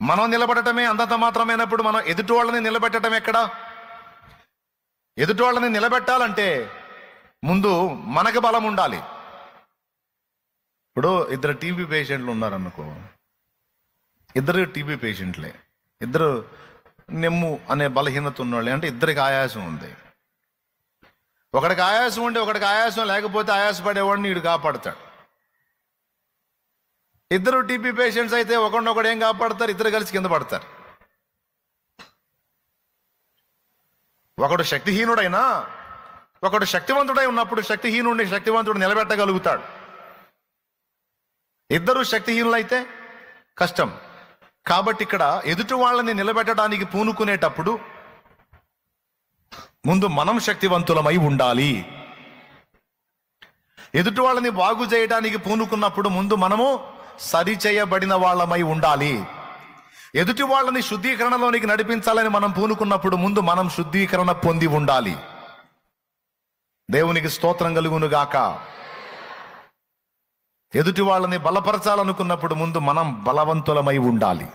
మనం నిలబడటమే అంతంత మాత్రమైనప్పుడు మనం ఎదుటి వాళ్ళని నిలబెట్టడం ఎక్కడా? ఎదుటి వాళ్ళని నిలబెట్టాలంటే ముందు మనకు బలం ఉండాలి. ఇప్పుడు ఇద్దరు టీబీ పేషెంట్లు ఉన్నారనుకో, ఇద్దరు టీబీ పేషెంట్లే, ఇద్దరు నెమ్ము అనే బలహీనత ఉన్నవాళ్ళే, అంటే ఇద్దరికి ఆయాసం ఉంది. ఒకడికి ఆయాసం ఉండి ఒకడికి ఆయాసం లేకపోతే ఆయాసపడేవాడిని వీడు కాపాడుతాడు. ఇద్దరు టీబీ పేషెంట్స్ అయితే ఒకడినొకడు ఏం కాపాడతారు? ఇద్దరు కలిసి కింద పడతారు. ఒకడు శక్తిహీనుడైనా ఒకడు శక్తివంతుడై ఉన్నప్పుడు శక్తిహీనుడిని శక్తివంతుడు నిలబెట్టగలుగుతాడు. ఇద్దరు శక్తిహీనులైతే కష్టం. కాబట్టి ఇక్కడ ఎదుటి వాళ్ళని నిలబెట్టడానికి పూనుకునేటప్పుడు ముందు మనం శక్తివంతులమై ఉండాలి. ఎదుటి వాళ్ళని బాగు చేయడానికి పూనుకున్నప్పుడు ముందు మనము సరిచేయబడిన వాళ్ళమై ఉండాలి. ఎదుటి వాళ్ళని శుద్ధీకరణలోనికి నడిపించాలని మనం పూనుకున్నప్పుడు ముందు మనం శుద్ధీకరణ పొంది ఉండాలి. దేవునికి స్తోత్రం కలుగునుగాక. ఎదుటి వాళ్ళని బలపరచాలనుకున్నప్పుడు ముందు మనం బలవంతులమై ఉండాలి.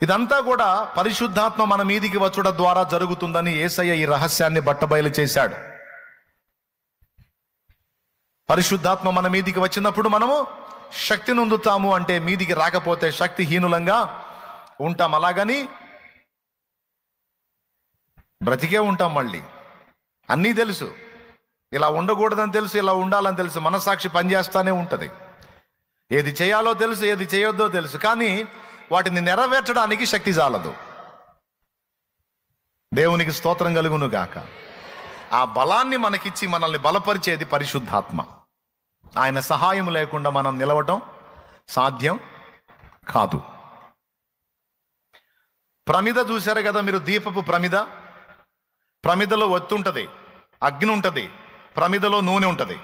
ఇదంతా కూడా పరిశుద్ధాత్మ మన మీదికి వచ్చుట ద్వారా జరుగుతుందని యేసయ్య ఈ రహస్యాన్ని బట్టబయలు చేశాడు. పరిశుద్ధాత్మ మన మీదికి వచ్చినప్పుడు మనము శక్తి నొందుతాము. అంటే మీదికి రాకపోతే శక్తిహీనులంగా ఉంటాం. అలాగని బ్రతికే ఉంటాం. మళ్ళీ అన్నీ తెలుసు, ఇలా ఉండకూడదని తెలుసు, ఇలా ఉండాలని తెలుసు, మనస్సాక్షి పనిచేస్తానే ఉంటుంది. ఏది చేయాలో తెలుసు, ఏది చేయొద్దో తెలుసు, కానీ వాటిని నెరవేర్చడానికి శక్తి చాలదు. దేవునికి స్తోత్రం కలుగును గాక. ఆ బలాన్ని మనకిచ్చి మనల్ని బలపరిచేది పరిశుద్ధాత్మ. ఆయన సహాయం లేకుండా మనం నిలవటం సాధ్యం కాదు. ప్రమిద చూశారు కదా మీరు, దీపపు ప్రమిద. ప్రమిదలో ఒత్తి ఉంటుంది, అగ్ని ఉంటుంది, ప్రమిదలో నూనె ఉంటుంది.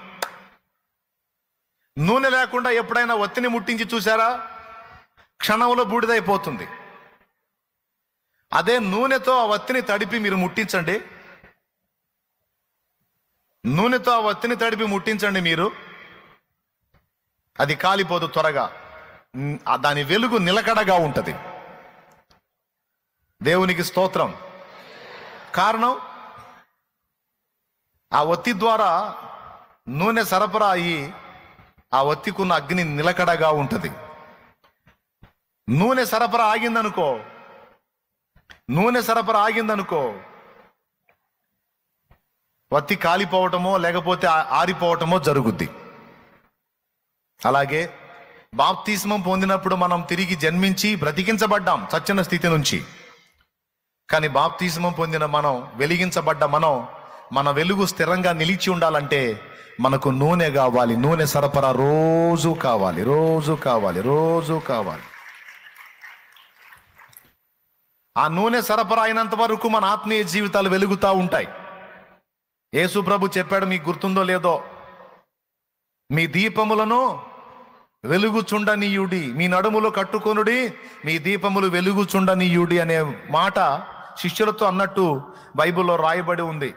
నూనె లేకుండా ఎప్పుడైనా ఒత్తిని ముట్టించి చూసారా? క్షణంలో బూడిదైపోతుంది. అదే నూనెతో ఆ ఒత్తిని తడిపి మీరు ముట్టించండి, నూనెతో ఆ ఒత్తిని తడిపి ముట్టించండి మీరు, అది కాలిపోదు త్వరగా. దాని వెలుగు నిలకడగా ఉంటుంది. దేవునికి స్తోత్రం. కారణం, ఆ ఒత్తి ద్వారా నూనె సరఫరా అయ్యి ఆ ఒత్తికున్న అగ్ని నిలకడగా ఉంటుంది. నూనె సరఫరా ఆగిందనుకో ఒత్తి కాలిపోవటమో లేకపోతే ఆరిపోవటమో జరుగుద్ది. అలాగే బాప్తిస్మం పొందినప్పుడు మనం తిరిగి జన్మించి బ్రతికించబడ్డాం చచ్చిన స్థితి నుంచి. కానీ బాప్తిస్మం పొందిన మనం, వెలిగించబడ్డ మనం, మన వెలుగు స్థిరంగా నిలిచి ఉండాలంటే మనకు నూనె కావాలి. నూనె సరఫరా రోజు కావాలి. ఆ నూనె సరఫరా అయినంత వరకు మన ఆత్మీయ జీవితాలు వెలుగుతూ ఉంటాయి. యేసు ప్రభు చెప్పాడు, మీకు గుర్తుందో లేదో, మీ దీపములను వెలుగుచుండనీయుడి, మీ నడుములో కట్టుకొనుడి, మీ దీపములు వెలుగుచుండనీయుడి అనే మాట శిష్యులతో అన్నట్టు బైబిల్లో రాయబడి ఉంది.